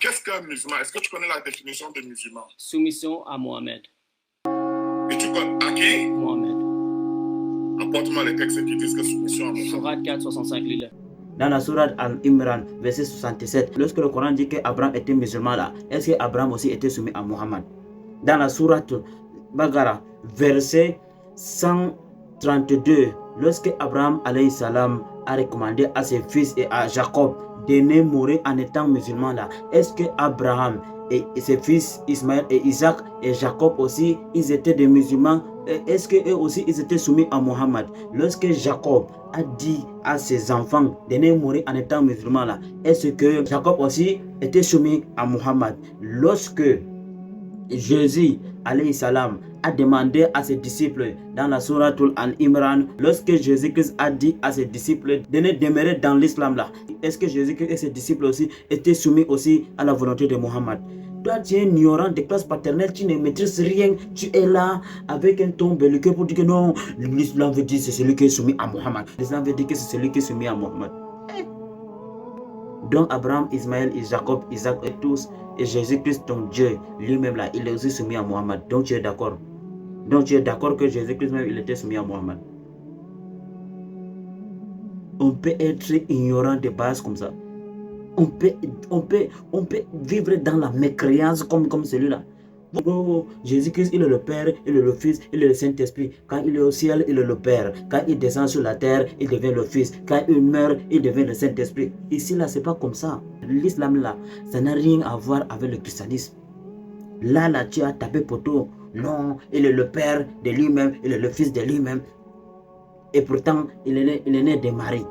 Qu'est-ce qu'un musulman? Est-ce que tu connais la définition de musulman? Soumission à Mohamed. Et tu connais à qui? Mohamed. Apporte-moi les textes qui disent que soumission à Mohamed. Sourate 4, 65, lis-le. Dans la sourate Al-Imran, verset 67, lorsque le Coran dit qu'Abraham était musulman là, est-ce qu'Abraham aussi était soumis à Mohammed? Dans la sourate Bagara, verset 132, lorsque Abraham alayhi salam a recommandé à ses fils et à Jacob de ne mourir en étant musulman là, est-ce que Abraham et ses fils Ismaël et Isaac et Jacob aussi, ils étaient des musulmans? Est-ce qu'eux aussi ils étaient soumis à Mohammed? Lorsque Jacob a dit à ses enfants de ne mourir en étant musulman là, est-ce que Jacob aussi était soumis à Mohammed? Lorsque Jésus alayhi salam a demandé à ses disciples dans la sourate Al-Imran, lorsque Jésus-Christ a dit à ses disciples de ne demeurer dans l'islam là, est-ce que Jésus-Christ et ses disciples aussi étaient soumis aussi à la volonté de Mohammed? Toi, tu es ignorant de classe paternelle, tu ne maîtrises rien, tu es là avec un ton belliqueux pour dire que non, l'islam veut dire que c'est celui qui est soumis à Mohammed. L'islam veut dire que c'est celui qui est soumis à Mohammed. Donc Abraham, Ismaël, Jacob, Isaac et tous, et Jésus-Christ, ton Dieu, lui-même là, il est aussi soumis à Mohammed. Donc tu es d'accord? Donc tu es d'accord que Jésus-Christ même, il était soumis à Mohammed? On peut être ignorant de base comme ça. On peut vivre dans la mécréance comme celui-là. Oh, Jésus-Christ, il est le Père, il est le Fils, il est le Saint-Esprit. Quand il est au ciel, il est le Père. Quand il descend sur la terre, il devient le Fils. Quand il meurt, il devient le Saint-Esprit. Ici, là, c'est pas comme ça. L'islam, là, ça n'a rien à voir avec le christianisme. Là, tu as tapé poteau. Non, il est le Père de lui-même, il est le Fils de lui-même. Et pourtant, il est né de Marie.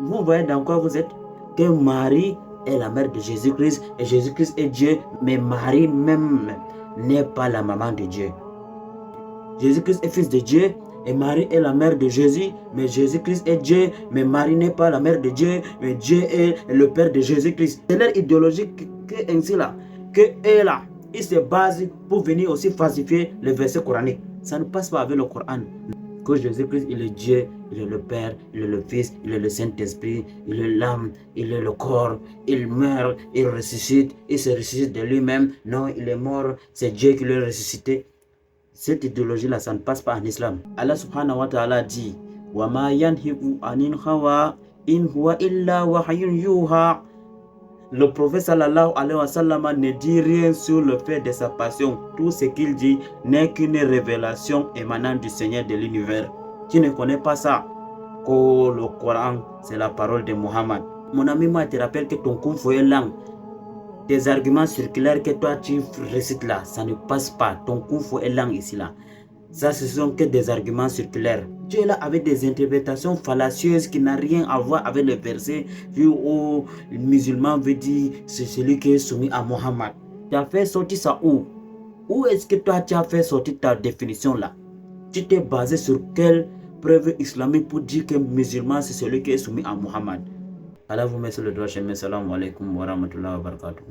Vous voyez dans quoi vous êtes? Que Marie est la mère de Jésus-Christ et Jésus-Christ est Dieu, mais Marie même n'est pas la maman de Dieu. Jésus-Christ est fils de Dieu et Marie est la mère de Jésus, mais Jésus-Christ est Dieu, mais Marie n'est pas la mère de Dieu, mais Dieu est le père de Jésus-Christ. C'est leur idéologie que ainsi là, que eux là, ils se basent pour venir aussi falsifier les versets coraniques. Ça ne passe pas avec le Coran. Que Jésus-Christ, il est Dieu, il est le Père, il est le Fils, il est le Saint-Esprit, il est l'âme, il est le corps, il meurt, il ressuscite, il se ressuscite de lui-même. Non, il est mort, c'est Dieu qui l'a ressuscité. Cette idéologie-là, ça ne passe pas en islam. Allah subhanahu wa ta'ala dit wa ma yanhibu anin hawa in huwa illa wahyun yuha. Le prophète sallallahu alayhi wa sallam ne dit rien sur le fait de sa passion. Tout ce qu'il dit n'est qu'une révélation émanant du Seigneur de l'univers. Tu ne connais pas ça? Que le Coran, c'est la parole de Mohammed. Mon ami, moi, je te rappelle que ton Kung Fu est langue. Tes arguments circulaires que toi tu récites là, ça ne passe pas. Ton Kung Fu est langue ici là. Ça, ce sont que des arguments circulaires. Tu es là avec des interprétations fallacieuses qui n'ont rien à voir avec le verset où le musulman veut dire c'est celui qui est soumis à Mohammed. Tu as fait sortir ça où? Où est-ce que toi tu as fait sortir ta définition là? Tu t'es basé sur quelle preuve islamique pour dire que le musulman c'est celui qui est soumis à Mohammed? Allah vous met sur le doigt chemin. Salam alaikum wa rahmatullahi wa barakatuh.